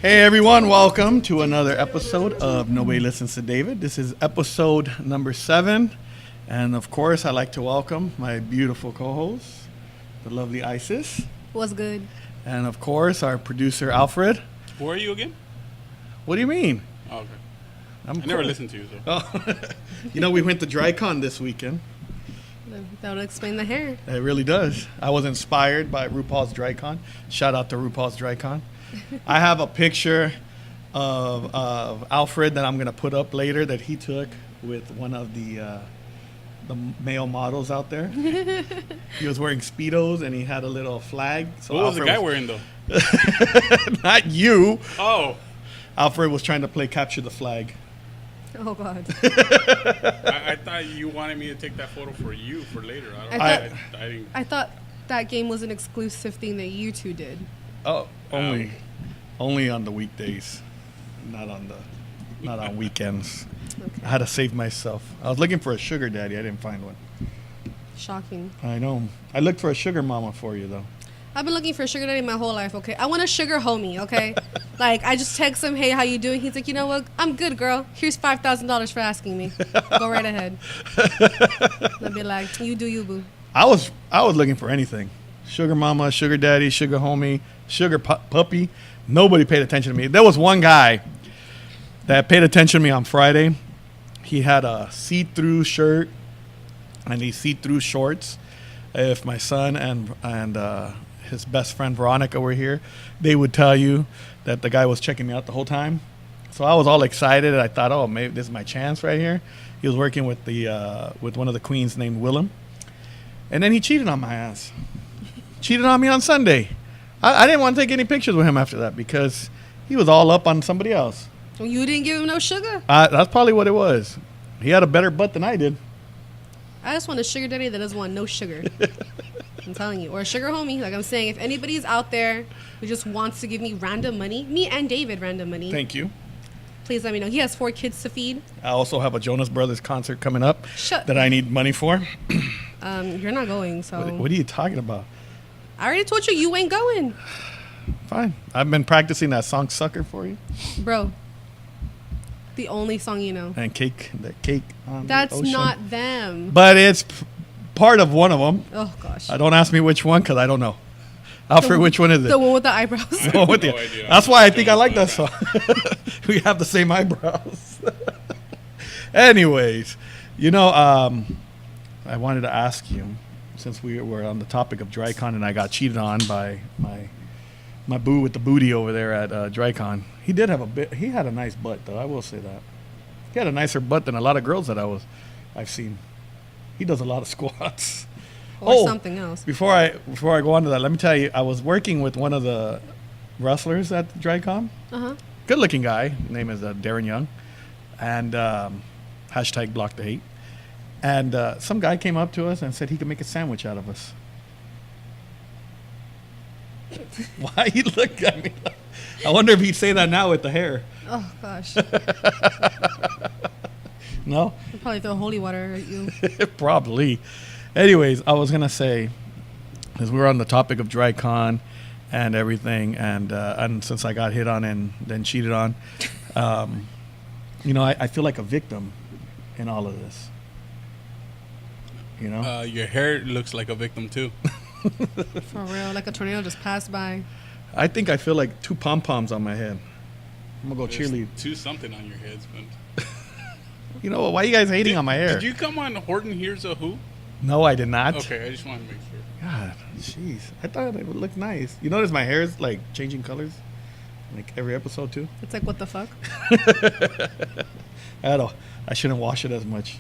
Hey everyone, welcome to another episode of Nobody Listens to David. This is episode number 7. And of course, I'd like to welcome my beautiful co-host, the lovely Isis. What's good? And of course, our producer, Alfred. Who are you again? What do you mean? Oh, okay. I never listened to you, so. Oh, we went to DryCon this weekend. That would explain the hair. It really does. I was inspired by RuPaul's DryCon. Shout out to RuPaul's DryCon. I have a picture of Alfred that I'm going to put up later that he took with one of the male models out there. He was wearing Speedos and he had a little flag. So what was the guy wearing, though? Not you. Oh. Alfred was trying to play capture the flag. Oh, God. I thought you wanted me to take that photo for you for later. I didn't. I thought that game was an exclusive thing that you two did. Oh, only on the weekdays, not on weekends. Okay. I had to save myself. I was looking for a sugar daddy. I didn't find one. Shocking. I know. I looked for a sugar mama for you, though. I've been looking for a sugar daddy my whole life, okay? I want a sugar homie, okay? Like, I just text him, hey, how you doing? He's like, you know what? I'm good, girl. Here's $5,000 for asking me. Go right ahead. I'd be like, you do you, boo. I was looking for anything. Sugar mama, sugar daddy, sugar homie, sugar puppy. Nobody paid attention to me. There was one guy that paid attention to me on Friday. He had a see-through shirt and these see-through shorts. If my son and his best friend Veronica were here, they would tell you that the guy was checking me out the whole time. So I was all excited. I thought, oh, maybe this is my chance right here. He was working with with one of the queens named Willem. And then he cheated on my ass. Cheated on me on Sunday. I didn't want to take any pictures with him after that because he was all up on somebody else. Well, you didn't give him no sugar? That's probably what it was. He had a better butt than I did. I just want a sugar daddy that doesn't want no sugar. I'm telling you. Or a sugar homie. Like I'm saying, if anybody's out there who just wants to give me random money, me and David random money. Thank you. Please let me know. He has 4 kids to feed. I also have a Jonas Brothers concert coming up Shut that I need money for. You're not going, so. What are you talking about? I already told you ain't going. Fine. I've been practicing that song Sucker for you. Bro. The only song you know. And Cake. The Cake on That's the Ocean. not them. But it's part of one of them. Oh, gosh. Don't ask me which one because I don't know. Alfred, which one is it? The one with the eyebrows. The one with the- No idea. That's why I think I like that song. We have the same eyebrows. Anyways, I wanted to ask you, since we were on the topic of DryCon and I got cheated on by my boo with the booty over there at DryCon. He did have he had a nice butt though, I will say that. He had a nicer butt than a lot of girls that I've seen. He does a lot of squats. Or something else. Before I go on to that, let me tell you, I was working with one of the wrestlers at DryCon. Uh-huh. Good looking guy. His name is Darren Young. And hashtag block the hate. And some guy came up to us and said he could make a sandwich out of us. Why you look at me? I wonder if he'd say that now with the hair. Oh, gosh. No? I'll probably throw holy water at you. Probably. Anyways, I was going to say, as we were on the topic of DryCon and everything, and since I got hit on and then cheated on, I feel like a victim in all of this. Your hair looks like a victim, too. For real. Like a tornado just passed by. I think I feel like 2 pom-poms on my head. I'm going to go There's cheerlead. 2 something on your heads, but... You know what? Why are you guys hating on my hair? Did you come on Horton Hears a Who? No, I did not. Okay, I just wanted to make sure. God, jeez. I thought it would look nice. You notice my hair is like changing colors? Like every episode too? It's like, what the fuck? I shouldn't wash it as much.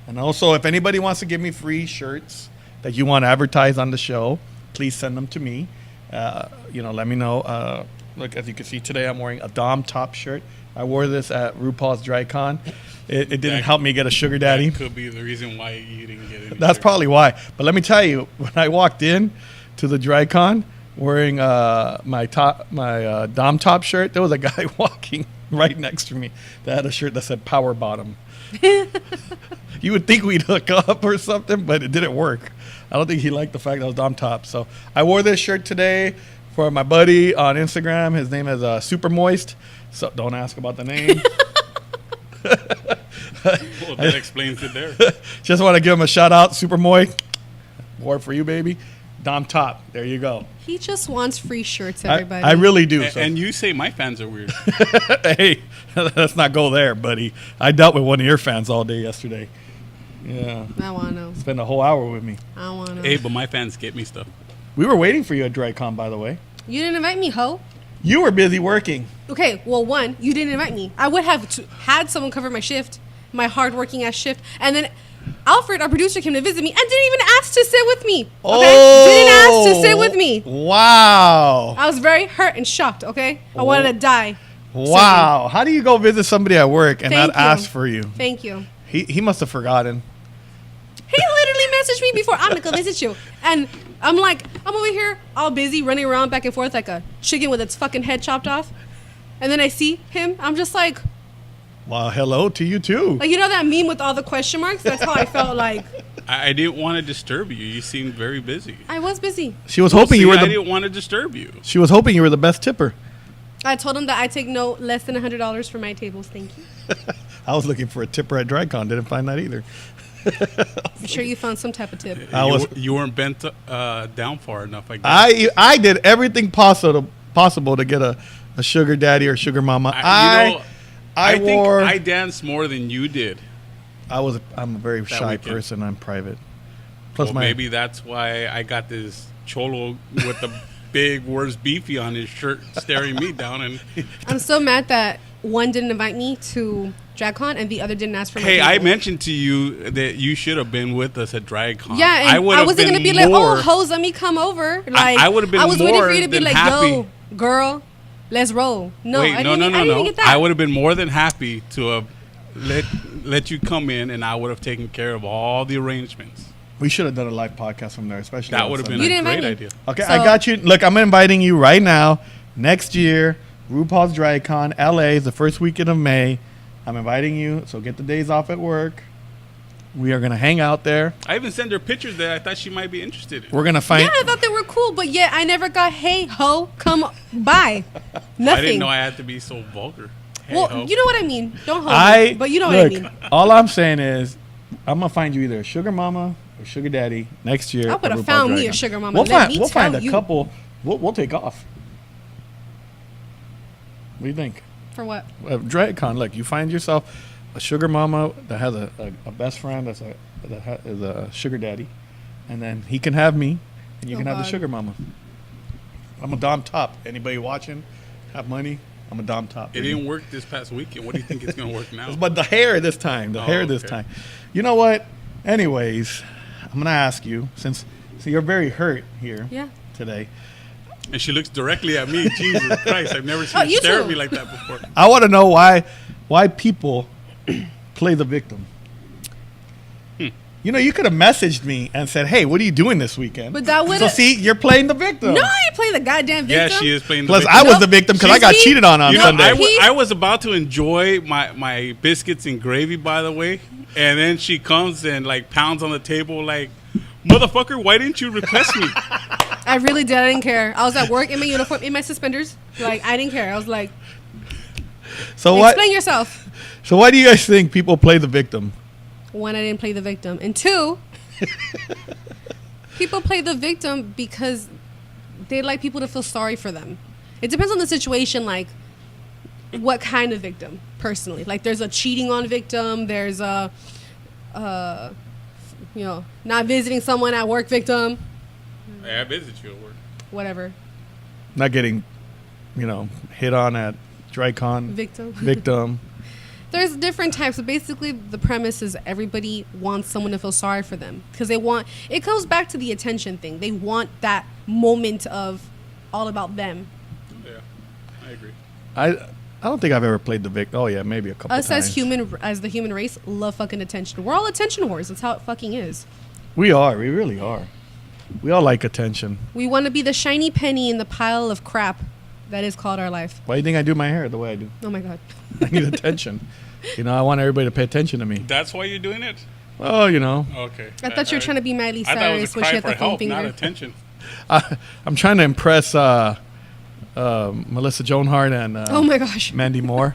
And also, if anybody wants to give me free shirts that you want to advertise on the show, please send them to me. Let me know. Look, as you can see today, I'm wearing a Dom top shirt. I wore this at RuPaul's DryCon. It didn't help me get a sugar daddy. That could be the reason why you didn't get it. That's probably why. But let me tell you, when I walked in to the DryCon wearing my Dom top shirt, there was a guy walking right next to me that had a shirt that said Power Bottom. You would think we'd hook up or something, but it didn't work. I don't think he liked the fact that I was Dom top. So I wore this shirt today For my buddy on Instagram, his name is Super Moist. So don't ask about the name. Well, that explains it there. Just want to give him a shout out, Super Moist. More for you, baby. Dom Top. There you go. He just wants free shirts, I, everybody. I really do. So. And you say my fans are weird. Hey, let's not go there, buddy. I dealt with one of your fans all day yesterday. Yeah. I want to know. Spent a whole hour with me. I want to know. Hey, but my fans get me stuff. We were waiting for you at DryCon, by the way. You didn't invite me, ho. You were busy working. Okay, well, one, you didn't invite me. I would have had someone cover my shift, my hard-working ass shift, and then Alfred, our producer, came to visit me and didn't even ask to sit with me. Okay, didn't ask to sit with me. Wow. I was very hurt and shocked. Okay, I wanted to die. Wow. How do you go visit somebody at work and Thank not you. ask for you? Thank you. He must have forgotten. He literally messaged me before, I'm gonna go visit you. And I'm like, I'm over here all busy running around back and forth like a chicken with its fucking head chopped off. And then I see him, I'm just like Well, hello to you too. you know that meme with all the question marks? That's how I felt like. I didn't want to disturb you. You seemed very busy. I was busy. She was hoping you were I the. didn't want to disturb you. She was hoping you were the best tipper. I told him that I take no less than $100 for my tables. Thank you. I was looking for a tipper at DryCon. Didn't find that either. I'm sure you found some type of tip. You weren't bent down far enough, I guess. I did everything possible to get a sugar daddy or sugar mama. I think wore. I danced more than you did. I'm a very shy weekend. person. I'm private. Plus Well, maybe that's why I got this cholo with the big words beefy on his shirt staring me down. And I'm so mad that one didn't invite me to DragCon and the other didn't ask for my hey, I table. mentioned to you that you should have been with us at DragCon. Yeah, and I wasn't going to be like, oh, hoes, let me come over. Like, I would have been I was waiting more for you to be than like, happy. yo, girl, let's roll. No, Wait, I no, didn't even get that. I would have been more than happy to have let you come in, and I would have taken care of all the arrangements. we should have done a live podcast from there, especially. That on would have been Sunday. You a didn't great invite me. idea. Okay, So- I got you. Look, I'm inviting you right now. Next year, RuPaul's DryCon, LA is the first weekend of May. I'm inviting you, so get the days off at work. We are gonna hang out there. I even sent her pictures that I thought she might be interested in. We're gonna find. Yeah, I thought they were cool, but yet I never got, hey, ho, come by. Nothing. I didn't know I had to be so vulgar. Hey, well, ho. you know what I mean. Don't hold me, but you know what I look, mean. all I'm saying is, I'm gonna find you either a sugar mama or sugar daddy next year. I would at have RuPaul's found me a DryCon. sugar mama. We'll Let find. me We'll find tell a you. couple. We'll take off. What do you think? For what? DragCon, look, you find yourself a sugar mama that has a best friend is a sugar daddy, and then he can have me, and you Oh, can have the God. sugar mama. I'm a Dom Top. Anybody watching, have money? I'm a Dom Top. It didn't work this past weekend. What do you think it's going to work now? But the hair this time, this okay. time. You know what? Anyways, I'm gonna ask you since you're very hurt here Yeah. today. And she looks directly at me. Jesus Christ, I've never seen Oh, her you stare too. at me like that before. I want to know why people play the victim. You know, you could have messaged me and said, "Hey, what are you doing this weekend?" But that So would've- see, you're playing the victim. No, I ain't playing the goddamn victim. Yeah, she is playing the Plus, victim. I was No, the victim because I she's got me. cheated on You know, Sunday. I was about to enjoy my biscuits and gravy, by the way, and then she comes and like pounds on the table like, "Motherfucker, why didn't you request me?" I really did. I didn't care. I was at work in my uniform, in my suspenders. Like, I didn't care. I was like, So what? explain yourself. So why do you guys think people play the victim? One, I didn't play the victim. And two, people play the victim because they like people to feel sorry for them. It depends on the situation, like what kind of victim, personally. Like there's a cheating on victim. There's a, not visiting someone at work victim. Hey, I visit you at work. Whatever. Not getting, hit on at DryCon. Victim. Victim. There's different types. So basically, the premise is everybody wants someone to feel sorry for them because it comes back to the attention thing. They want that moment of all about them. Yeah, I agree. I don't think I've ever played the victim. Oh yeah, maybe a couple Us times. as the human race, love fucking attention. We're all attention whores. That's how it fucking is. We are. We really are. We all like attention. We want to be the shiny penny in the pile of crap that is called our life. Why do you think I do my hair the way I do? Oh my god. I need attention. I want everybody to pay attention to me. That's why you're doing it? Oh, Okay. I thought you were trying to be Miley I thought it was Cyrus a when she cry had for the phone help, not finger. attention. I'm trying to impress Melissa Joan Hart and Oh my gosh. Mandy Moore.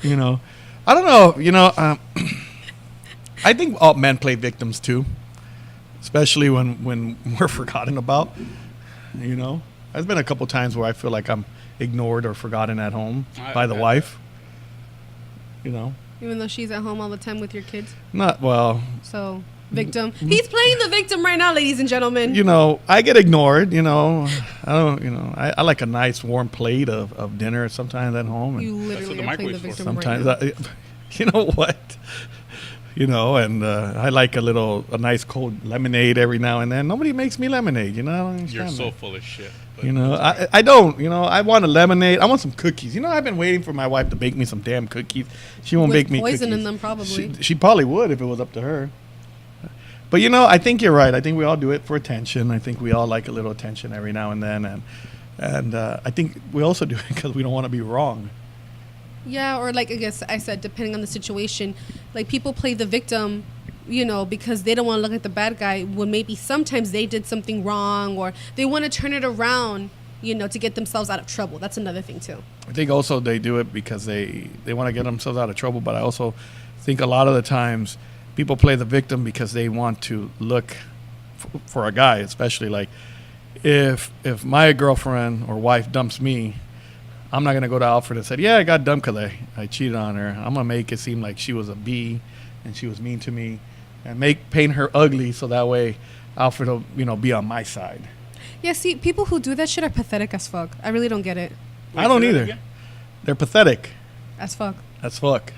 You know, I don't know. You know, I think all men play victims too, especially when we're forgotten about. You know, there's been a couple times where I feel like I'm ignored or forgotten at home by the wife. You know, Even though she's at home all the time with your kids. not well. So, victim. He's playing the victim right now, ladies and gentlemen. You know, I get ignored. You know, I don't. You know, I like a nice warm plate of dinner sometimes at home. And You That's what literally the are playing the microwave's for. victim sometimes, right now. you know what? You know, and I like a nice cold lemonade every now and then. Nobody makes me lemonade. You know, I don't understand You're so that. full of shit. But You know, it's okay. I don't. You know, I want a lemonade. I want some cookies. You know, I've been waiting for my wife to bake me some damn cookies. She won't With bake me poison cookies. in them, probably. She probably would if it was up to her. But you know, I think you're right. I think we all do it for attention. I think we all like a little attention every now and then, and I think we also do it because we don't want to be wrong. Yeah, or like I guess I said, depending on the situation, like people play the victim, you know, because they don't want to look like the bad guy when maybe sometimes they did something wrong or they want to turn it around, you know, to get themselves out of trouble. That's another thing too. I think also they do it because they want to get themselves out of trouble. But I also think a lot of the times people play the victim because they want to look for a guy, especially like if my girlfriend or wife dumps me, I'm not gonna go to Alfred and say, yeah, I got dumped because I cheated on her. I'm gonna make it seem like she was a B and she was mean to me, and paint her ugly so that way Alfred will be on my side. Yeah, see, people who do that shit are pathetic as fuck. I really don't get it. I don't say that either. again? They're pathetic As fuck. as fuck.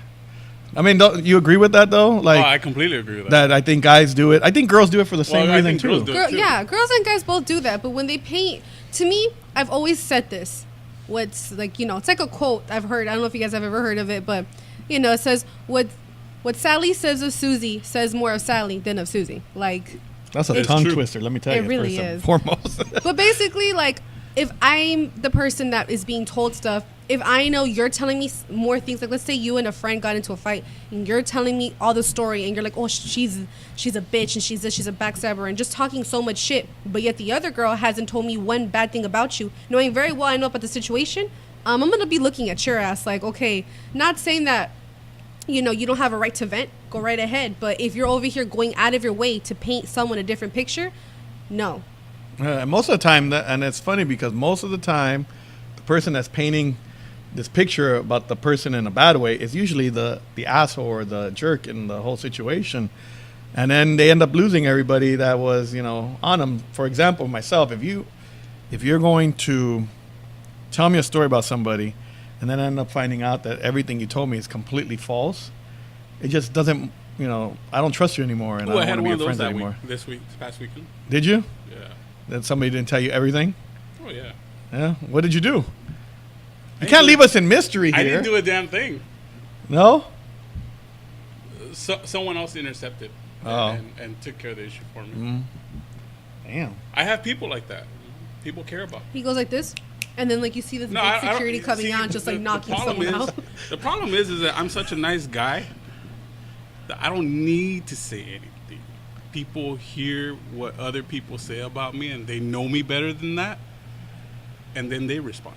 I mean, don't you agree with that though? Like I completely agree with that. that I think guys do it. I think girls do it for the same Well, I reason think girls too. do it. too. Yeah, girls and guys both do that. But when they paint, to me, I've always said this. What's like, you know, it's like a quote I've heard. I don't know if you guys have ever heard of it, but you know, it says what Sally says of Susie says more of Sally than of Susie. Like, That's a It's tongue true. twister. Let me tell It you. really first and is. foremost. but basically, like, if I'm the person that is being told stuff, if I know you're telling me more things, like let's say you and a friend got into a fight and you're telling me all the story and you're like, oh, she's a bitch and she's this, she's a backstabber and just talking so much shit, but yet the other girl hasn't told me one bad thing about you, knowing very well I know about the situation, I'm gonna be looking at your ass like, okay, not saying that, you know, you don't have a right to vent, go right ahead, but if you're over here going out of your way to paint someone a different picture, no. Most of the time, and it's funny because most of the time, the person that's painting this picture about the person in a bad way is usually the asshole or the jerk in the whole situation, and then they end up losing everybody that was on them. For example, myself, if you're going to tell me a story about somebody, and then end up finding out that everything you told me is completely false, it just doesn't. I don't trust you anymore, and Ooh, I I had don't one want of to be your those friends that anymore. week, this past weekend. Did you? Yeah. That somebody didn't tell you everything? Oh yeah. Yeah. What did you do? You didn't can't do- leave us in mystery I here. didn't do a damn thing. No? Someone else intercepted Oh. and took care of the issue for me. Mm. Damn. I have people like that. People care about me. He goes like this, and then like you see this No, big I don't- security coming see, out, just like knocking problem someone is, out. The problem is that I'm such a nice guy that I don't need to say anything. People hear what other people say about me, and they know me better than that, and then they respond.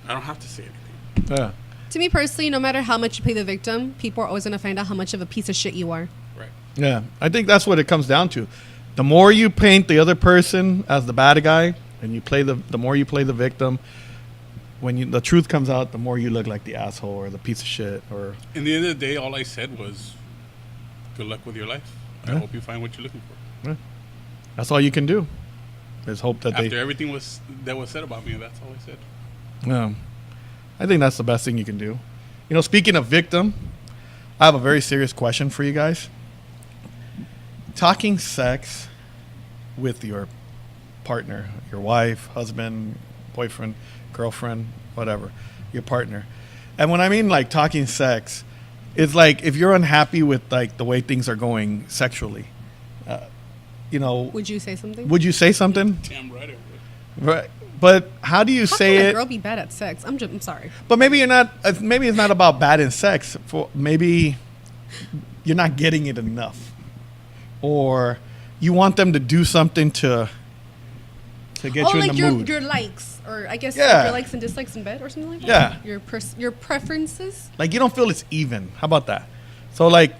I don't have to say anything. Yeah. To me personally, no matter how much you play the victim, people are always gonna find out how much of a piece of shit you are. Right. Yeah. I think that's what it comes down to. The more you paint the other person as the bad guy, and the more you play the victim, when the truth comes out, the more you look like the asshole or the piece of shit. Or In the end of the day, all I said was, "Good luck with your life. I Yeah. hope you find what you're looking for." that's all you can do. Is hope that After everything that was said about me, that's all I said. Yeah. I think that's the best thing you can do. Speaking of victim, I have a very serious question for you guys. Talking sex with your partner, your wife, husband, boyfriend, girlfriend, whatever, your partner. And when I mean like talking sex, it's like if you're unhappy with like the way things are going sexually, Would you say something? would you say something? Damn right it would. Right. But how do you How say can it? a girl be bad at sex? I'm sorry. But maybe you're not. Maybe it's not about bad in sex. Maybe you're not getting it enough, or you want them to do something to to get Oh, you in like the mood. your likes, or I guess Yeah. your likes and dislikes in bed, or something like Yeah. that. Your preferences. Like you don't feel it's even. How about that? So like,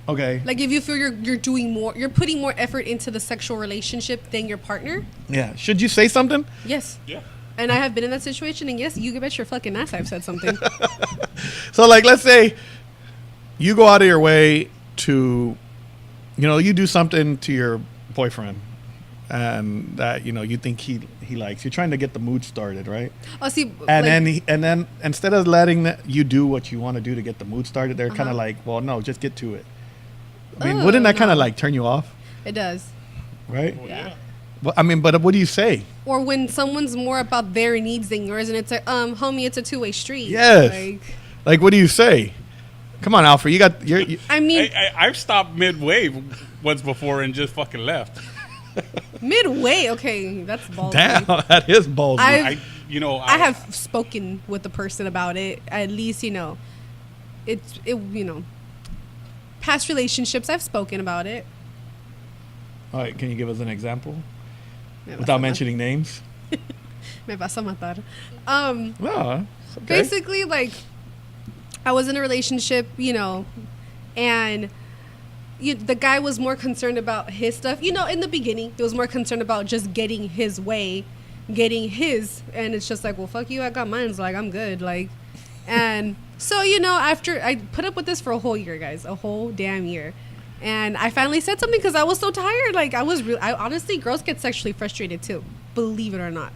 okay, Like if you feel you're doing more, you're putting more effort into the sexual relationship than your partner. yeah. Should you say something? Yes. Yeah. And I have been in that situation, and yes, you can bet your fucking ass I've said something. So like, let's say you go out of your way to, you do something to your boyfriend, and that you think he likes. You're trying to get the mood started, right? Oh, see, And then instead of letting you do what you want to do to get the mood started, they're kind Uh-huh. of like, well, no, just get to it. I mean, Oh, wouldn't that kind of no. like turn you off, it does. right? Well, Yeah. yeah. Well, I mean, but what do you say? Or when someone's more about their needs than yours, and it's like, homie, it's a two-way street. Yes. Like, Like, what do you say? Come on, Alfred, you I mean, I've stopped midway once before and just fucking left. midway. Okay, that's ballsy. damn, that is ballsy. I have spoken with the person about it. At least past relationships. I've spoken about it. All right, can you give us an example Me vas without a mentioning names? Me vas a matar. No, it's okay. Basically, like, I was in a relationship, and the guy was more concerned about his stuff. In the beginning, he was more concerned about just getting his way, and it's just like, well, fuck you, I got mine. Like, I'm good. Like, and so, after I put up with this for a whole year, guys, a whole damn year. And I finally said something because I was so tired. Like, I honestly, girls get sexually frustrated too, believe it or not.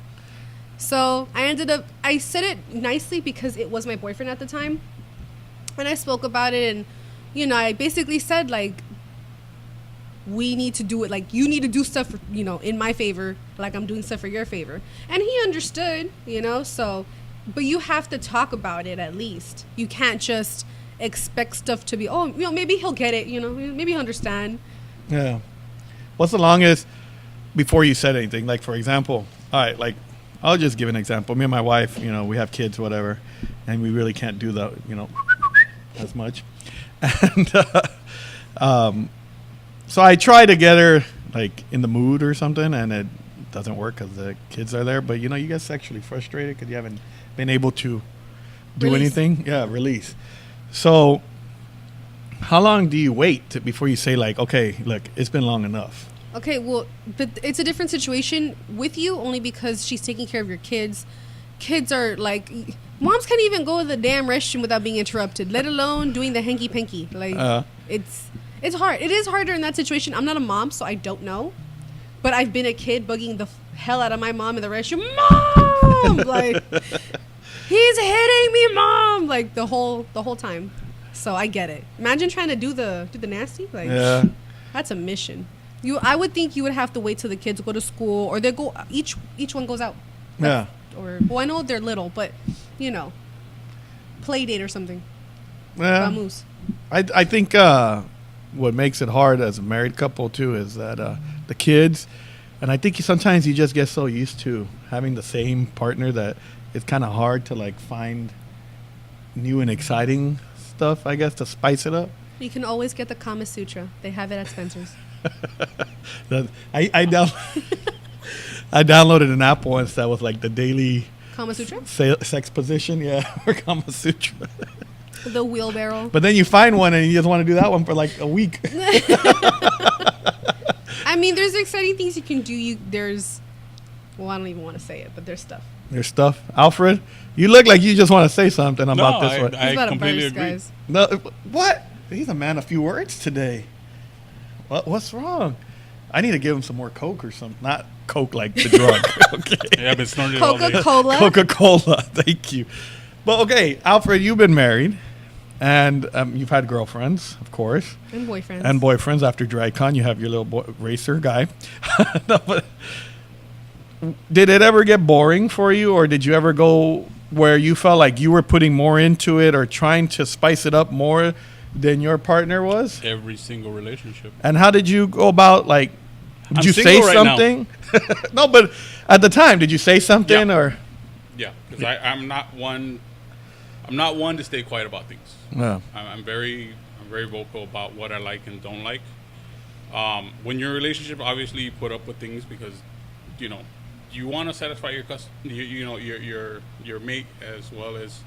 So I said it nicely because it was my boyfriend at the time. And I spoke about it, and, I basically said, like, we need to do it. Like, you need to do stuff, in my favor, like I'm doing stuff for your favor. And he understood, so, but you have to talk about it at least. You can't just expect stuff to be, maybe he'll get it, maybe he'll understand. Yeah. What's the longest before you said anything? Like, for example, all right, like, I'll just give an example. Me and my wife, we have kids, whatever, and we really can't do that, as much. And so I try to get her, like, in the mood or something, and it doesn't work because the kids are there. But, you get sexually frustrated because you haven't been able to do Release. anything. Yeah, release. So how long do you wait before you say, like, okay, look, it's been long enough? Okay, well, but it's a different situation with you only because she's taking care of your kids. Kids are like, moms can't even go to the damn restroom without being interrupted, let alone doing the hanky-panky. Like, it's hard. It is harder in that situation. I'm not a mom, so I don't know. But I've been a kid bugging the hell out of my mom in the restroom. Mom! Like, he's hitting me, Mom! Like, the whole time. So I get it. Imagine trying to do the nasty. Like, Yeah. that's a mission. I would think you would have to wait till the kids go to school, or they go each one goes out. Yeah. Or I know they're little, but play date or something. Yeah. Vamos. I think what makes it hard as a married couple too is that the kids, and I think sometimes you just get so used to having the same partner that it's kind of hard to like find new and exciting stuff, I guess, to spice it up. You can always get the Kama Sutra. They have it at Spencer's. I downloaded an app once that was like the daily Kama Sutra? sex position, yeah, or Kama Sutra. The wheelbarrow. But then you find one and you just want to do that one for like a week. I mean, there's exciting things you can do. Well, I don't even want to say it, but there's stuff. There's stuff. Alfred, you look like you just want to say something about this one. He's about to completely burst, agree. guys. No, what? He's a man of few words today. What's wrong? I need to give him some more Coke or something. Not Coke like the drug. Okay. Yeah, I've been snorting it all day. Coca-Cola. Coca-Cola. Thank you. But okay, Alfred, you've been married, and you've had girlfriends, of course, And boyfriends. and boyfriends. After DryCon, you have your little racer guy. No, but did it ever get boring for you, or did you ever go where you felt like you were putting more into it or trying to spice it up more than your partner was? Every single relationship. And how did you go about, like, did I'm you single say right now. something? No, but at the time, did you say something Yeah. or? Yeah, because I'm not one to stay quiet about things. No. I'm very vocal about what I like and don't like. When you're in a relationship, obviously you put up with things because, you want to satisfy you know, your mate as well as,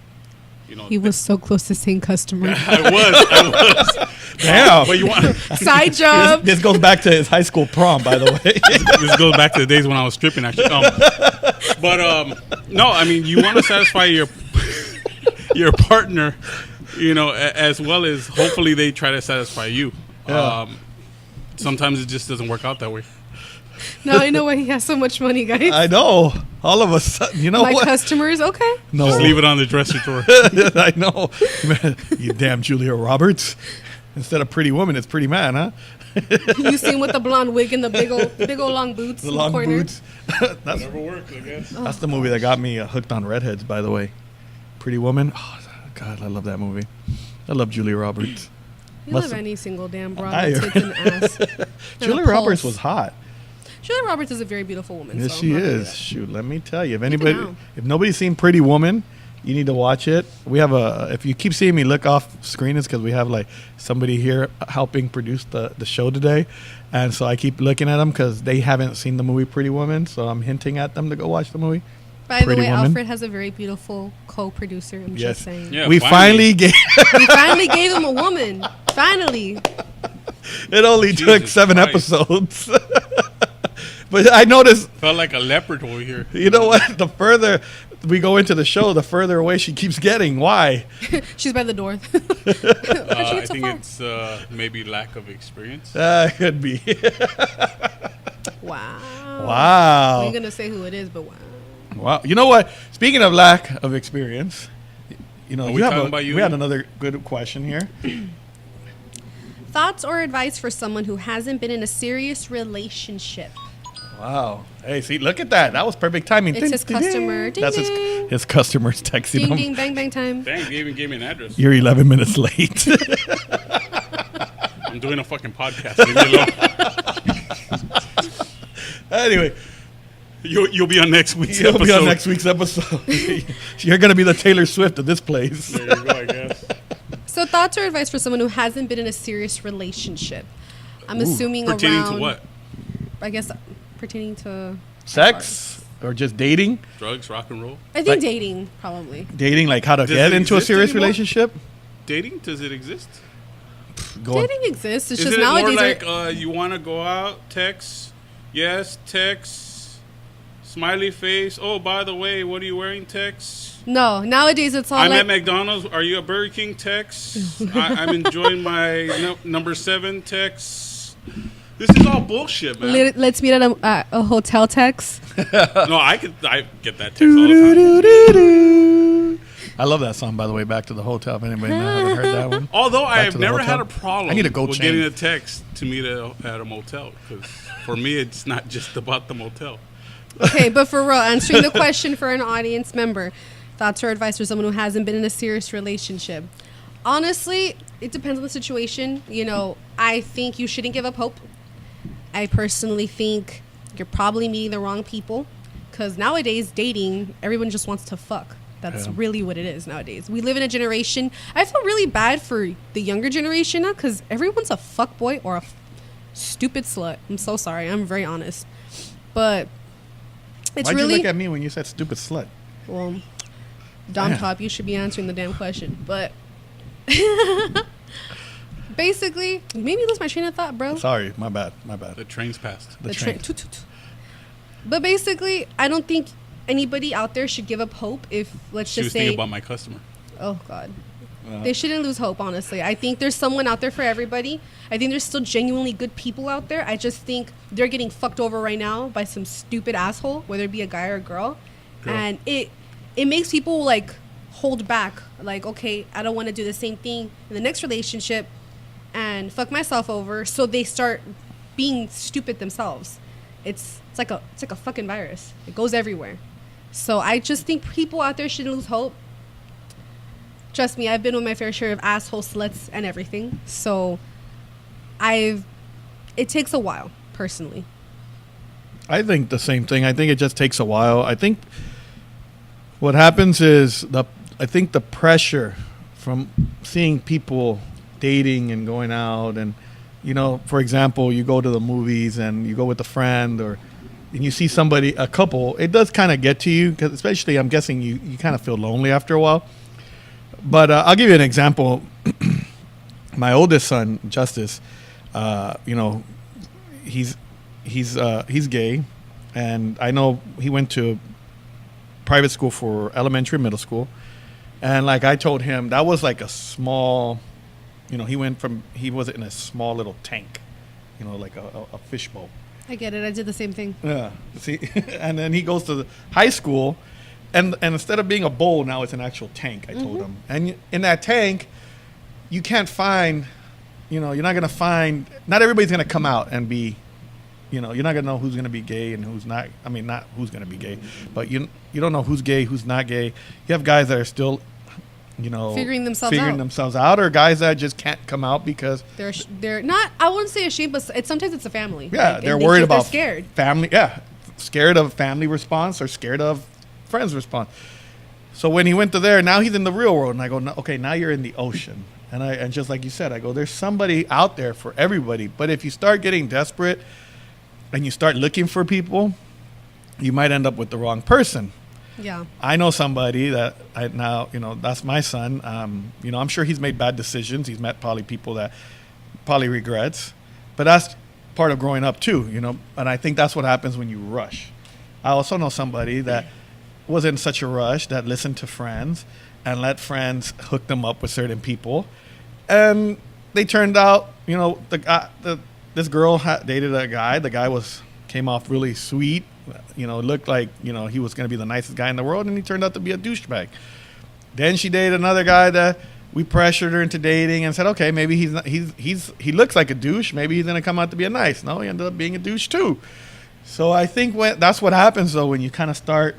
you know. He was so close to saying customer. I was. Damn. But you want. Side job. This goes back to his high school prom, by the way. This goes back to the days when I was stripping, actually. No, I mean, you want to satisfy your partner, you know, as well as hopefully they try to satisfy you. Yeah. Sometimes it just doesn't work out that way. Now I know why he has so much money, guys. I know. All of us. You know My what? customers, okay. No. Just leave it on the dresser drawer. I know. Man, you damn Julia Roberts. Instead of Pretty Woman, it's Pretty Man, huh? You seen with the blonde wig and the big old long boots. The in long corner. boots. that's, Never works, I guess. that's the movie that got me hooked on redheads, by the way. Pretty Woman. Oh, God, I love that movie. I love Julia Roberts. You Must- love any single damn broad I- with tits and ass. And Julia a Roberts pulse. was hot. Julia Roberts is a very beautiful woman. Yes, so she I'm not gonna do is. that. Shoot, let me tell you. now. If nobody's seen Pretty Woman, you need to watch it. We have if you keep seeing me look off screen, it's because we have like somebody here helping produce the show today. And so I keep looking at them because they haven't seen the movie Pretty Woman. So I'm hinting at them to go watch the movie. By the Pretty way, Woman. Alfred has a very beautiful co-producer. I'm Yes. just saying. Yeah, we finally gave. We finally gave him a woman. Finally. It only took Jesus 7 Christ. episodes. But I noticed, Felt like a leopard over here. you know what? The further we go into the show, the further away she keeps getting. Why? She's by the door. How'd you I get so think far? it's maybe lack of experience. Could be. Wow. Wow. I ain't gonna say who it is, but wow. Wow. You know what? Speaking of lack of experience, you know, Are we talking about you we had again? another good question here. Thoughts or advice for someone who hasn't been in a serious relationship? Wow. Hey, see, look at that. That was perfect timing. It's his customer. Ding, That's ding. his customers texting Ding him. ding bang bang time. Dang, they even gave me an address. You're 11 minutes late. I'm doing a fucking podcast. Leave me alone. Anyway, You'll be on next week's you'll episode. be on next week's episode. You're going to be the Taylor Swift of this place. There you go, I guess. So, thoughts or advice for someone who hasn't been in a serious relationship? I'm assuming Pertaining around. to what? I guess pertaining to Sex or just dating? Drugs, rock and roll. I think Like- dating probably. Dating, like how to Does get it into a exist serious anymore? relationship? Dating? Does it exist? Go on. Dating exists. It's Is just it more nowadays. like you want to go out, text, yes, text, smiley face. Oh, by the way, what are you wearing? Text. No, nowadays it's all I'm like at McDonald's. Are you a Burger King? Text. I'm enjoying my number 7 text. This is all bullshit, man. let's meet at a hotel text. No, I get that text all the time. Do-do-do-do-do. I love that song, by the way. Back to the Hotel. If anybody haven't heard that one. Although I Back have to the never hotel. had a problem I need a gold with chain. getting a text to meet at a motel, because for me it's not just about the motel. Okay, but for real, answering the question for an audience member, thoughts or advice for someone who hasn't been in a serious relationship? Honestly, it depends on the situation. You know, I think you shouldn't give up hope. I personally think you're probably meeting the wrong people, because nowadays dating, everyone just wants to fuck. That's Yeah. really what it is nowadays. We live in a generation. I feel really bad for the younger generation now, because everyone's a fuck boy or a stupid slut. I'm so sorry. I'm very honest, but it's Why'd really you look at me when you said stupid slut? well, Dom Yeah. Top, you should be answering the damn question. But basically, you made me lose my train of thought, bro. Sorry, my bad. My bad. The train's passed. The train. train. Toot, toot, toot. But basically, I don't think anybody out there should give up hope if, let's She was just thinking say, about my customer. oh God. They shouldn't lose hope, honestly. I think there's someone out there for everybody. I think there's still genuinely good people out there. I just think they're getting fucked over right now by some stupid asshole, whether it be a guy or a girl. And it makes people like hold back. Like, okay, I don't want to do the same thing in the next relationship and fuck myself over. So they start being stupid themselves. It's like a fucking virus. It goes everywhere. So I just think people out there shouldn't lose hope. Trust me, I've been with my fair share of asshole sluts and everything. So it takes a while, personally. I think the same thing. I think it just takes a while. I think what happens is I think the pressure from seeing people dating and going out and, you know, for example, you go to the movies and you go with a friend or, and you see somebody, a couple, it does kind of get to you, because especially I'm guessing you kind of feel lonely after a while. But I'll give you an example. My oldest son, Justice, he's gay, and I know he went to private school for elementary, middle school, and like I told him, that was like a small, he was in a small little tank, like a fishbowl. I get it. I did the same thing. Yeah. See, and then he goes to the high school, and instead of being a bowl, now it's an actual tank. I told him, and in that tank, you can't find, you're not gonna find. Not everybody's gonna come out and be, you're not gonna know who's gonna be gay and who's not. I mean, not who's gonna be gay, but you don't know who's gay, who's not gay. You have guys that are still, figuring themselves out, or guys that just can't come out because they're not. I wouldn't say ashamed, but sometimes it's a family. Yeah, like, they're worried about scared. Family. Yeah, scared of family response or scared of friends response. So when he went to there, now he's in the real world, and I go, no, okay, now you're in the ocean, and just like you said, I go, there's somebody out there for everybody, but if you start getting desperate and you start looking for people, you might end up with the wrong person. Yeah. I know somebody that that's my son. I'm sure he's made bad decisions. He's met probably people that probably regrets, but that's part of growing up too, and I think that's what happens when you rush. I also know somebody that was in such a rush that listened to friends and let friends hook them up with certain people, and they turned out, this girl dated a guy. The guy came off really sweet, looked like he was going to be the nicest guy in the world, and he turned out to be a douchebag. Then she dated another guy that we pressured her into dating and said, okay, maybe he looks like a douche, maybe he's going to come out to be a nice. No, he ended up being a douche too. So I think that's what happens though when you kind of start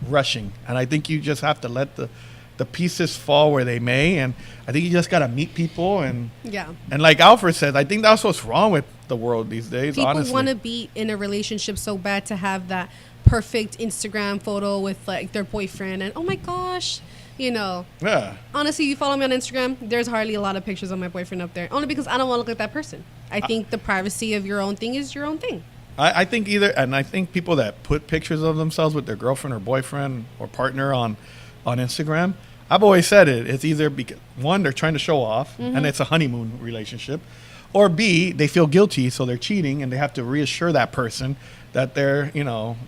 rushing, and I think you just have to let the pieces fall where they may, and I think you just got to meet people, and like Alfred says, I think that's what's wrong with the world these days. People want to be in a relationship so bad to have that perfect Instagram photo with like their boyfriend, and oh my gosh, Yeah. Honestly, you follow me on Instagram, there's hardly a lot of pictures of my boyfriend up there, only because I don't want to look like that person. I think the privacy of your own thing is your own thing. I think I think people that put pictures of themselves with their girlfriend or boyfriend or partner on Instagram, I've always said it's either because, one, they're trying to show off, and it's a honeymoon relationship, or B, they feel guilty, so they're cheating, and they have to reassure that person that they're,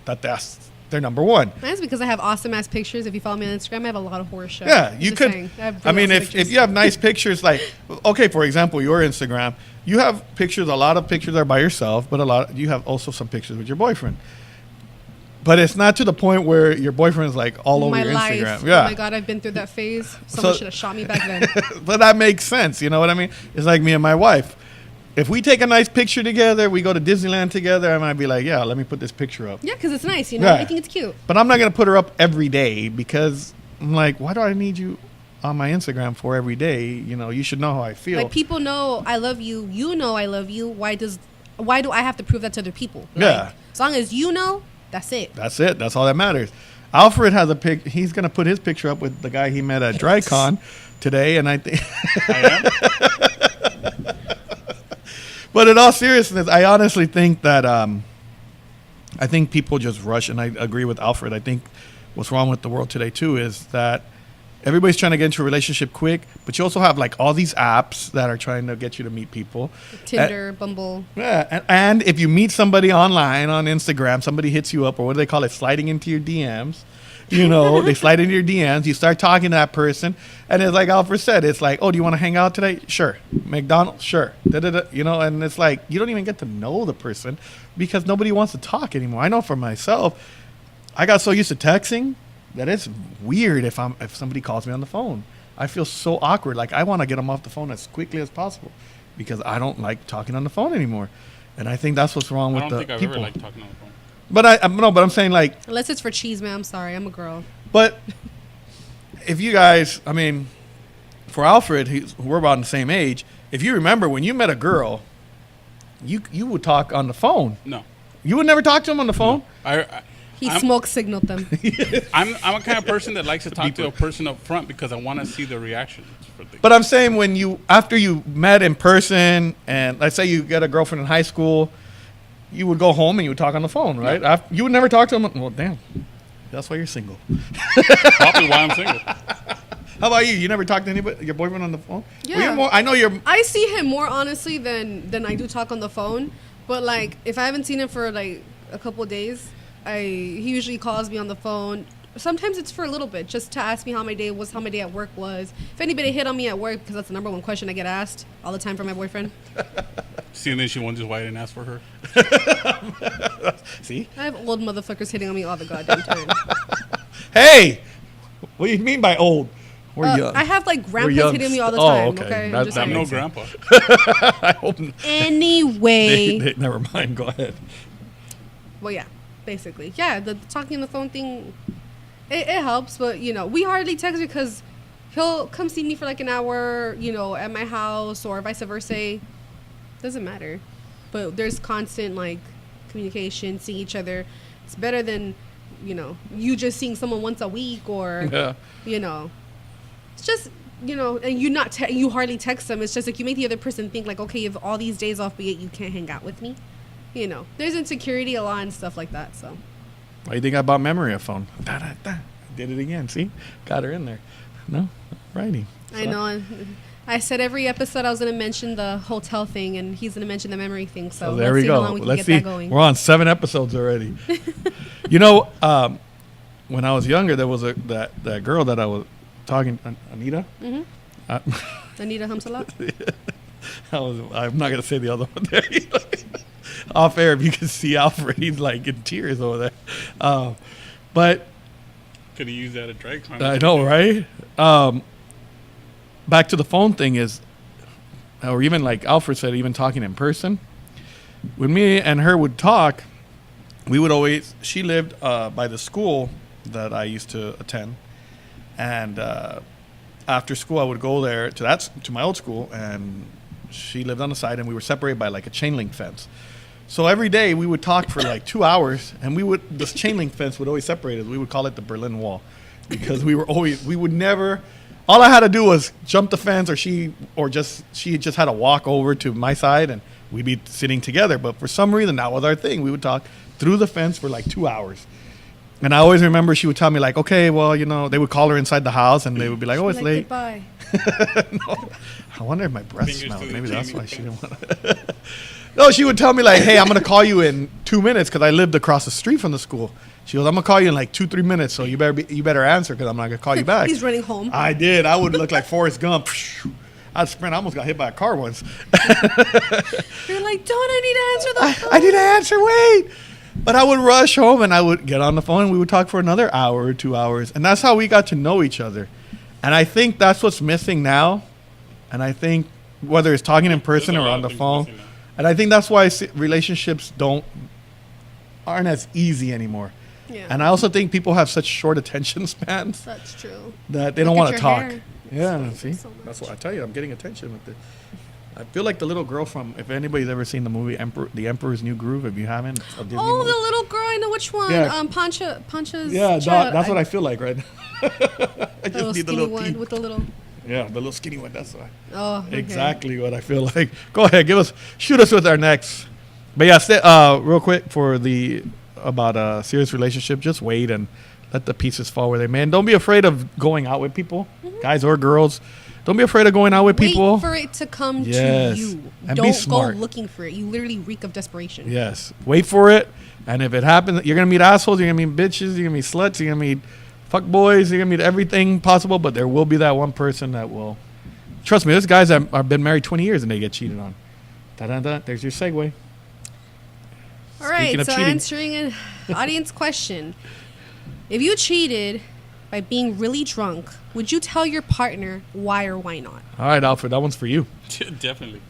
that's their number one. That's because I have awesome ass pictures. If you follow me on Instagram, I have a lot of horror shit. Yeah, you could. I mean, if you have nice pictures, like, okay, for example, your Instagram, you have pictures. A lot of pictures are by yourself, but you have also some pictures with your boyfriend. But it's not to the point where your boyfriend is like all over your Instagram. Yeah. Oh my God, I've been through that phase. Someone should have shot me back then. But that makes sense. You know what I mean? It's like me and my wife. If we take a nice picture together, we go to Disneyland together, I might be like, yeah, let me put this picture up. Yeah, because it's nice, I think it's cute. But I'm not going to put her up every day because I'm like, why do I need you on my Instagram for every day? You should know how I feel. Like, people know I love you. You know I love you. Why do I have to prove that to other people? Yeah. As long as you know, that's it. That's it. That's all that matters. Alfred has a pic. He's going to put his picture up with the guy he met at DryCon today, and I think... But in all seriousness, I honestly think that I think people just rush, and I agree with Alfred. I think what's wrong with the world today too is that everybody's trying to get into a relationship quick, but you also have like all these apps that are trying to get you to meet people. Tinder, Bumble. Yeah, and if you meet somebody online on Instagram, somebody hits you up, or what do they call it, sliding into your DMs. They slide into your DMs. You start talking to that person, and it's like Alfred said. It's like, oh, do you want to hang out today? Sure. McDonald's? Sure. And it's like you don't even get to know the person because nobody wants to talk anymore. I know for myself, I got so used to texting that it's weird if somebody calls me on the phone. I feel so awkward. Like I want to get them off the phone as quickly as possible because I don't like talking on the phone anymore. And I think that's what's wrong with the people. I don't think I've ever liked talking on the phone. But I'm saying like... Unless it's for cheese, man. I'm sorry. I'm a girl. But if you guys, I mean, for Alfred, we're about the same age. If you remember, when you met a girl, you would talk on the phone. No. You would never talk to him on the phone? No. He smoke signaled them. I'm a kind of person that likes to talk to a person up front because I want to see the reactions for things. But I'm saying after you met in person, and let's say you get a girlfriend in high school, you would go home and you would talk on the phone, right? You would never talk to him. Well, damn. That's why you're single. Probably why I'm single. How about you? You never talked to anybody, your boyfriend on the phone? Yeah. Well, you're more, I know you're. I see him more honestly than I do talk on the phone. But like, if I haven't seen him for like a couple of days, he usually calls me on the phone. Sometimes it's for a little bit, just to ask me how my day was, how my day at work was. If anybody hit on me at work, because that's the number one question I get asked all the time from my boyfriend. See, and then she wonders why I didn't ask for her. See? I have old motherfuckers hitting on me all the goddamn time. Hey! What do you mean by old? We're young. I have like We're grandpas young. hitting me all the Oh, time. okay. Okay, That- I'm just that I'm saying. no grandpa. I hope. Anyway, Never mind. Go ahead. well, yeah, basically, yeah. The talking on the phone thing, it helps, but you know, we hardly text because he'll come see me for like an hour, you know, at my house or vice versa. Doesn't matter, but there's constant like communication, seeing each other. It's better than, you know, you just seeing someone once a week or, Yeah. you know, it's just, you know, and you hardly text them. It's just like you make the other person think like, okay, you have all these days off, but yet you can't hang out with me. You know, there's insecurity a lot and stuff like that. So Why do you think I bought memory of phone? Da, da, da. Did it again. See? Got her in there. No? Righty. I know. And I said every episode I was going to mention the hotel thing, and he's going to mention the memory thing. So So there let's we see go. how long we can Let's get see. that going. We're on 7 episodes already. You know, when I was younger, there was that girl that I was talking, Anita. Mm-hmm. Uh, Anita humps a lot. I'm not gonna say the other one there. Off air, if you can see Alfred, he's like in tears over there. But Could have used that at drag con. I know, right? Back to the phone thing is, or even like Alfred said, even talking in person. When me and her would talk, we would always. She lived by the school that I used to attend, and after school I would go there to my old school, and she lived on the side, and we were separated by like a chain link fence. So every day we would talk for like 2 hours, and this chain link fence would always separate us. We would call it the Berlin Wall, because we would never. All I had to do was jump the fence, or she just had to walk over to my side, and we'd be sitting together. But for some reason, that was our thing. We would talk through the fence for like 2 hours. And I always remember she would tell me like, okay, well, you know, they would call her inside the house, and they would be like, oh, it's Like, late. Goodbye. No. I wonder if my breath Fingers smelled. to the Maybe that's chain why she link didn't want to. No, she would tell me like, hey, I'm going to call you in 2 minutes, because I lived across the street from the school. She goes, I'm going to call you in like 2-3 minutes, so you better answer, because I'm not going to call you back. He's running home. I did. I would look like Forrest Gump. I'd sprint. I almost got hit by a car once. You're like, don't I need to answer the phone? I need to answer. Wait. But I would rush home, and I would get on the phone, and we would talk for another hour or 2 hours. And that's how we got to know each other. And I think that's what's missing now. And I think whether it's talking in person There's a or lot on of the things phone. missing now. And I think that's why relationships aren't as easy anymore. Yeah. And I also think people have such short attention spans That's true. that they don't Look want at to your talk. hair. Yeah, It's see, so that's much. what I tell you. I'm getting attention with it. I feel like the little girl from. If anybody's ever seen the movie The Emperor's New Groove, if you haven't, a Disney Oh, movie. the little girl. I know which one. Yeah. Pancha's. Yeah, child. that's what I feel like right now. I The just little need the skinny little one teeth. with the little. Yeah, the little skinny one. That's why. Oh, okay. Exactly what I feel like. Go ahead, shoot us with our next. But yeah, real quick about a serious relationship. Just wait and let the pieces fall where they may. And don't be afraid of going out with people, guys or girls. Don't be afraid of going out with people. Wait for it to come Yes. to you. And be Don't go smart. looking for it. You literally reek of desperation. Yes, wait for it. And if it happens, you're gonna meet assholes. You're gonna meet bitches. You're gonna meet sluts. You're gonna meet fuck boys. You're gonna meet everything possible. But there will be that one person that will. Trust me, there's guys that have been married 20 years and they get cheated on. Da-da-da. There's your segue. All right, Speaking of so cheating. answering an audience question. If you cheated by being really drunk, would you tell your partner why or why not? All right, Alfred, that one's for you. Definitely.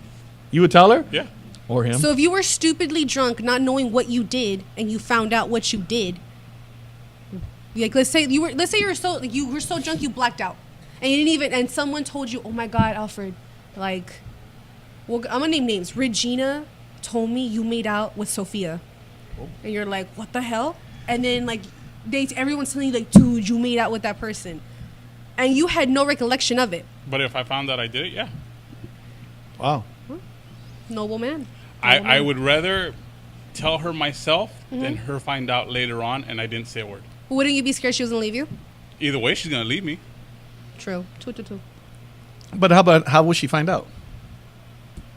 You would tell her Yeah. or him? So if you were stupidly drunk, not knowing what you did, and you found out what you did, like let's say you were so drunk you blacked out, and you didn't even, and someone told you, oh my God, Alfred, like, well, I'm gonna name names. Regina told me you made out with Sophia, and you're like, what the hell? And then like everyone's telling you like, dude, you made out with that person, and you had no recollection of it. But if I found out I did it, yeah. Wow. Noble man. I would rather tell her myself than her find out later on and I didn't say a word. Wouldn't you be scared she was gonna leave you? Either way, she's gonna leave me. True. True. But how will she find out?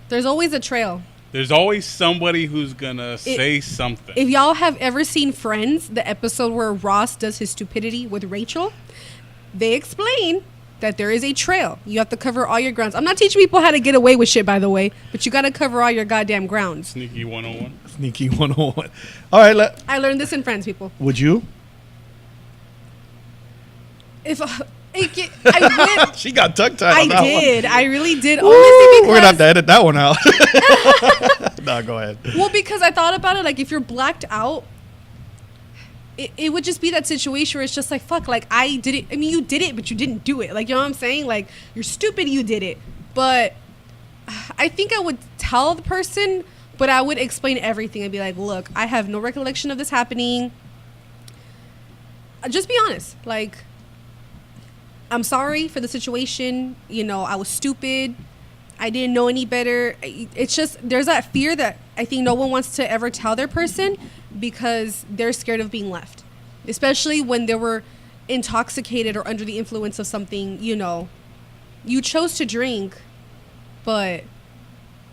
There's always a trail. There's always somebody who's gonna say something. If y'all have ever seen Friends, the episode where Ross does his stupidity with Rachel, they explain that there is a trail. You have to cover all your grounds. I'm not teaching people how to get away with shit, by the way, but you got to cover all your goddamn grounds. Sneaky 101. Sneaky 101. All right. I learned this in Friends, people. Would you? If I would. She got tongue-tied I on that did. I really did. one. Honestly, because We're going to have to edit that one out. No, go ahead. well, because I thought about it, like if you're blacked out, it would just be that situation where it's just like, fuck, like I did it. I mean, you did it, but you didn't do it. Like, you know what I'm saying? Like, you're stupid, you did it. But I think I would tell the person, but I would explain everything. I'd be like, look, I have no recollection of this happening. Just be honest. Like, I'm sorry for the situation. You know, I was stupid. I didn't know any better. It's just, there's that fear that I think no one wants to ever tell their person because they're scared of being left. Especially when they were intoxicated or under the influence of something, you know. You chose to drink, but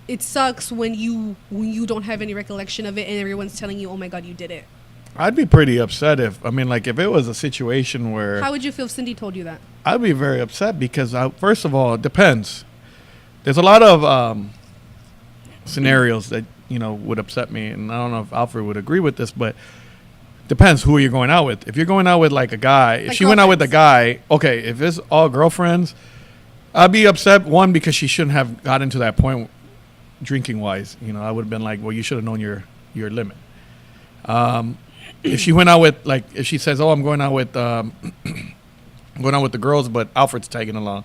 it sucks when you don't have any recollection of it and everyone's telling you, oh my God, you did it. I'd be pretty upset if it was a situation where... How would you feel if Cindy told you that? I'd be very upset because, first of all, it depends. There's a lot of scenarios that, you know, would upset me. And I don't know if Alfred would agree with this, but depends who you're going out with. If you're going out with, like, a guy... If like she went out with a guy... Okay, if it's all girlfriends, I'd be upset, one, because she shouldn't have gotten to that point drinking-wise. You know, I would have been like, well, you should have known your limit. If she went out with, like, if she says, oh, I'm going out with the girls, but Alfred's tagging along.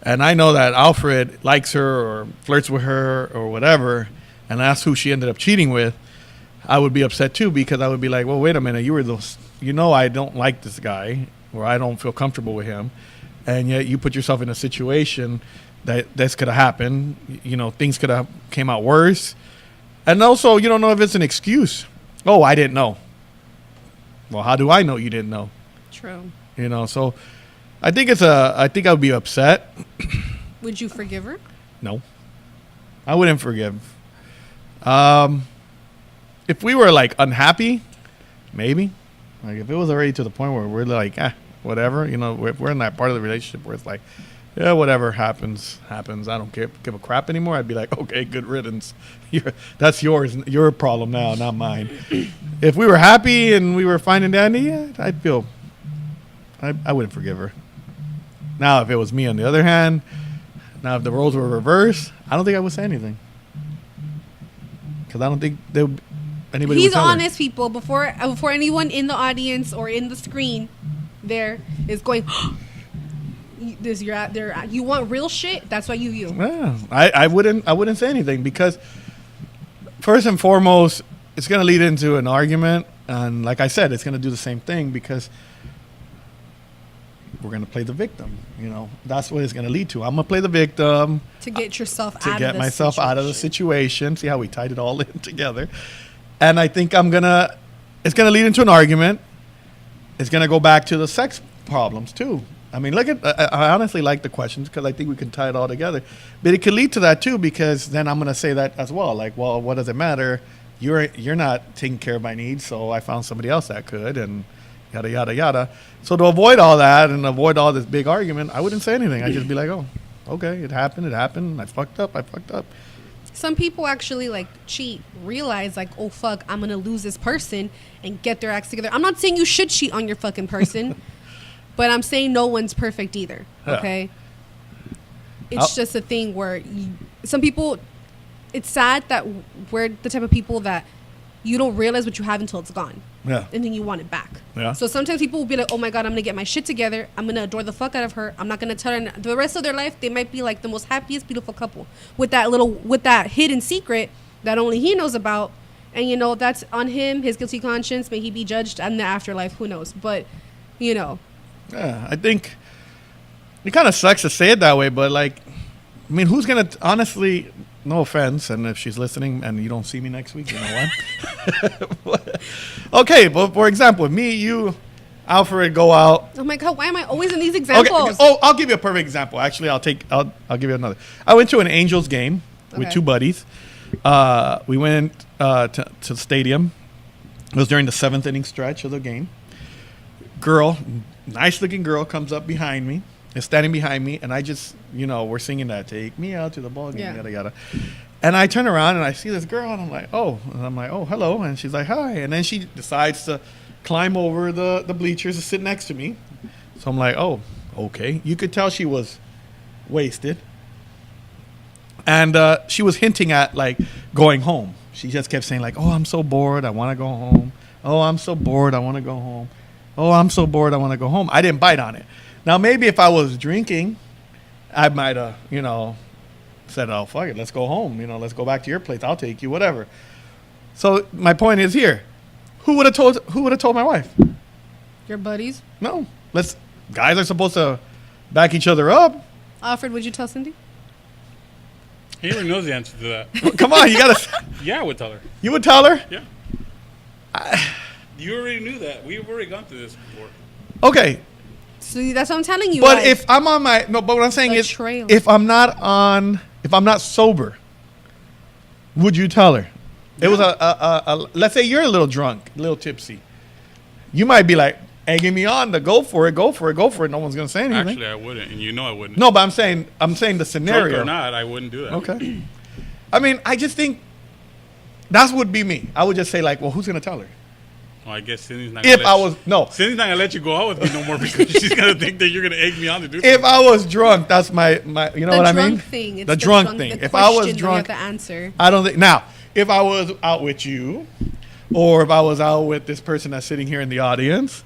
And I know that Alfred likes her or flirts with her or whatever, and that's who she ended up cheating with, I would be upset too, because I would be like, well, wait a minute, I don't like this guy, or I don't feel comfortable with him, and yet you put yourself in a situation that this could have happened. You know, things could have came out worse. And also, you don't know if it's an excuse. Oh, I didn't know. Well, how do I know you didn't know? True. You know, so I think I would be upset. Would you forgive her? No, I wouldn't forgive. If we were, like, unhappy, maybe. Like, if it was already to the point where we're like, whatever, you know, if we're in that part of the relationship where it's like, yeah, whatever happens. I don't give a crap anymore. I'd be like, okay, good riddance. That's yours, your problem now, not mine. If we were happy and we were fine and dandy, yeah, I wouldn't forgive her. Now, if it was me on the other hand, now if the roles were reversed, I don't think I would say anything. Because I don't think anybody He's would tell her. honest, people. Before anyone in the audience or in the screen there is going, you're out there. You want real shit? That's why you. Yeah, I wouldn't say anything because first and foremost, it's going to lead into an argument, and like I said, it's going to do the same thing because we're going to play the victim. You know, that's what it's going to lead to. I'm going to play the victim To get yourself out to of get the myself situation. out of the situation. See how we tied it all in together, and I think it's going to lead into an argument. It's going to go back to the sex problems too. I mean, I honestly like the questions because I think we can tie it all together. But it could lead to that too because then I'm going to say that as well. Like, well, what does it matter? You're not taking care of my needs, so I found somebody else that could, and yada, yada, yada. So to avoid all that and avoid all this big argument, I wouldn't say anything. I'd just be like, oh, okay, it happened. I fucked up. Some people actually, like, cheat, realize, like, oh, fuck, I'm going to lose this person and get their acts together. I'm not saying you should cheat on your fucking person. But I'm saying no one's perfect either, okay? It's just a thing where some people, it's sad that we're the type of people that you don't realize what you have until it's gone. Yeah. And then you want it back. Yeah. So sometimes people will be like, oh my God, I'm going to get my shit together. I'm going to adore the fuck out of her. I'm not going to tell her. And the rest of their life, they might be like the most happiest, beautiful couple with that hidden secret that only he knows about. And, you know, that's on him, his guilty conscience. May he be judged in the afterlife. Who knows? But, you know. Yeah, I think it kind of sucks to say it that way, but, like, I mean, who's going to, honestly, no offense, and if she's listening and you don't see me next week, you know what? Okay, but for example, me, you, Alfred go out. Oh my god, why am I always in these Okay. examples? Oh, I'll give you a perfect example. Actually, I'll give you another. I went to an Angels game with Okay. two buddies. We went to the stadium. It was during the 7th inning stretch of the game. Girl, nice looking girl, comes up behind me, is standing behind me, and I just, we're singing that "Take Me Out to the Ball Game," Yeah. yada yada. And I turn around and I see this girl, and I'm like, oh, hello, and she's like, hi, and then she decides to climb over the bleachers to sit next to me. So I'm like, oh, okay. You could tell she was wasted. And she was hinting at, like, going home. She just kept saying, like, oh, I'm so bored. I want to go home. Oh, I'm so bored. I want to go home. Oh, I'm so bored. I want to go home. I didn't bite on it. Now, maybe if I was drinking, I might have, said, oh, fuck it. Let's go home. Let's go back to your place. I'll take you, whatever. So my point is here. Who would have told my wife? Your buddies. No. Guys are supposed to back each other up. Alfred, would you tell Cindy? He already knows the answer to that. Come on, you gotta. Yeah, I would tell her. You would tell her? Yeah. You already knew that. We've already gone through this before. Okay, See, that's what I'm telling you. but like, if I'm on my but what I'm saying The is, trailer. if I'm not sober, would you tell her? It was a let's say you're a little drunk, a little tipsy. You might be like egging me on to go for it. No one's gonna say anything. Actually, I wouldn't, and you know I wouldn't. No, but I'm saying the Drunk scenario. or not, I wouldn't do that. Okay. I mean, I just think that would be me. I would just say like, well, who's gonna tell her? Well, I guess Cindy's not. If I was Cindy's not gonna let you go out with me no more because she's gonna think that you're gonna egg me on to do. if I was drunk, that's my you know the what I drunk mean? thing. It's The drunk thing. The If I was question that drunk, you have to answer. I don't think. Now, if I was out with you, or if I was out with this person that's sitting here in the audience,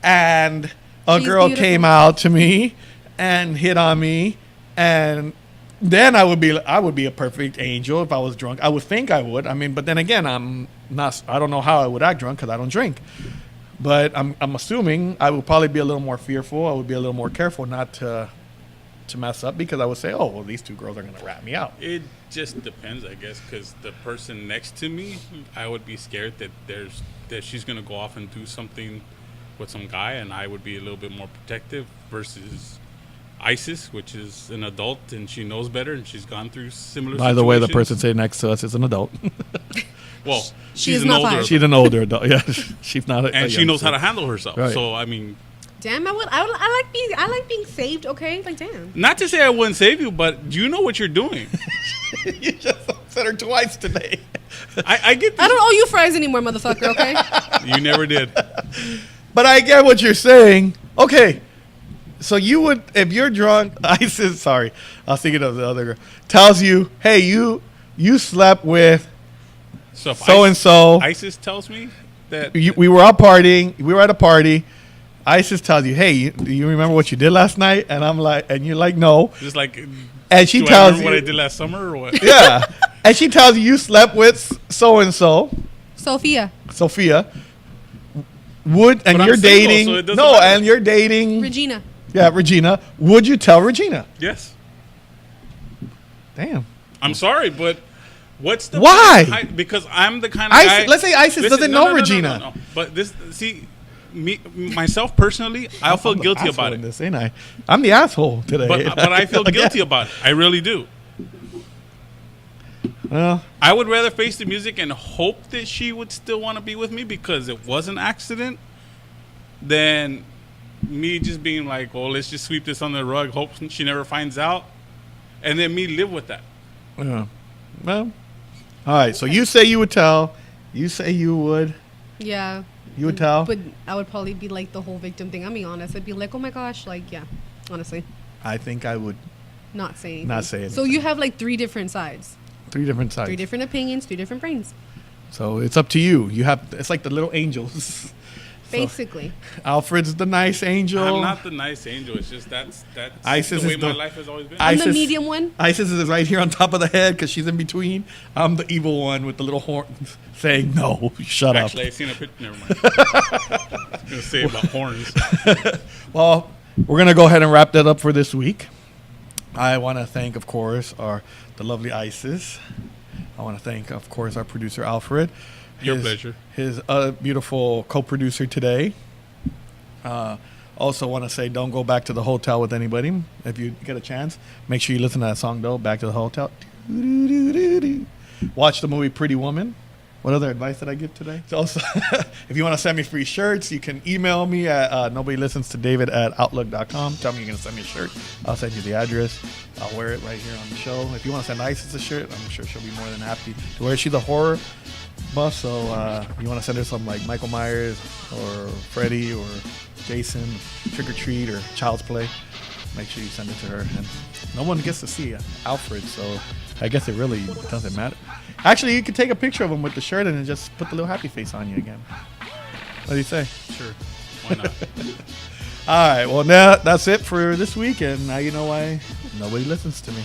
and a She's girl beautiful. came out to me and hit on me, and then I would be a perfect angel if I was drunk. I would think I would. I mean, but then again, I'm not. I don't know how I would act drunk because I don't drink. But I'm assuming I would probably be a little more fearful. I would be a little more careful not to mess up because I would say, oh, well, these two girls are going to rat me out. It just depends, I guess, because the person next to me, I would be scared that she's gonna go off and do something with some guy, and I would be a little bit more protective versus Isis, which is an adult and she knows better and she's gone through similar. By the way, the situations. person sitting next to us is an adult. Well, She she's is an not older, fine. adult, She's an older adult. Yeah, she's not. and she knows how to handle herself. Right. So I mean, Damn, I like being saved. Okay, like damn. not to say I wouldn't save you, but you know what you're doing. You just said her twice today. I get I this. don't owe you fries anymore, motherfucker. Okay. You never did. But I get what you're saying. Okay, so you would, if you're drunk, Isis. Sorry, I was thinking of the other girl. Tells you, hey, you slept with So if so and so. ISIS tells me that We were out partying. We were at a party. Isis tells you, hey, do you remember what you did last night? And I'm like, and you're like, no. just like, And she do I tells remember you, what I did last summer or what? yeah. And she tells you slept with so and so, Sophia, Sophia. Would and But I'm you're single, dating so it doesn't no, matter. and you're dating Regina. yeah, Regina. Would you tell Regina? Yes. Damn. I'm sorry, but what's the Why? because I'm the kind of Isis, guy. let's say Isis doesn't know Regina. No. But this, see, myself personally, I'll feel I'm the guilty asshole about in it. this, ain't I? I'm the asshole today. But I feel Again. guilty about it. I really do. Well, I would rather face the music and hope that she would still want to be with me because it was an accident than me just being like, well, let's just sweep this under the rug, hope she never finds out, and then me live with that. yeah. Well, all right. So you say you would tell. You say you would. Yeah. You would tell. But I would probably be like the whole victim thing. I'm being honest. I'd be like, oh my gosh, like yeah, honestly, I think I would. not say anything. Not say So anything. you have like three different sides, 3 different sides. three different opinions, 3 different brains, So it's up to you. You have. It's like the little angels. basically. Alfred's the nice angel. I'm not the nice angel. It's just that's Isis the way is my the- life has always been. I'm the Isis- medium one. Isis is right here on top of the head because she's in between. I'm the evil one with the little horns saying, no, shut Actually, up. I seen a picture. Never mind. I was gonna say about horns. Well, we're going to go ahead and wrap that up for this week. I want to thank, of course, the lovely Isis. I want to thank, of course, our producer Alfred. Your pleasure. His beautiful co-producer today. Also want to say, don't go back to the hotel with anybody. If you get a chance, make sure you listen to that song, though, Back to the Hotel. Watch the movie Pretty Woman. What other advice did I give today? So also, if you want to send me free shirts, you can email me at nobodylistenstodavid@outlook.com. Tell me you're going to send me a shirt. I'll send you the address. I'll wear it right here on the show. If you want to send Isis a shirt, I'm sure she'll be more than happy to wear it. She's a horror buff, so you want to send her something like Michael Myers or Freddy or Jason, Trick or Treat or Child's Play, make sure you send it to her. And no one gets to see Alfred, so I guess it really doesn't matter. Actually, you could take a picture of him with the shirt and then just put the little happy face on you again. What do you say? Sure. Why not? All right, well, now that's it for this week, and now you know why nobody listens to me.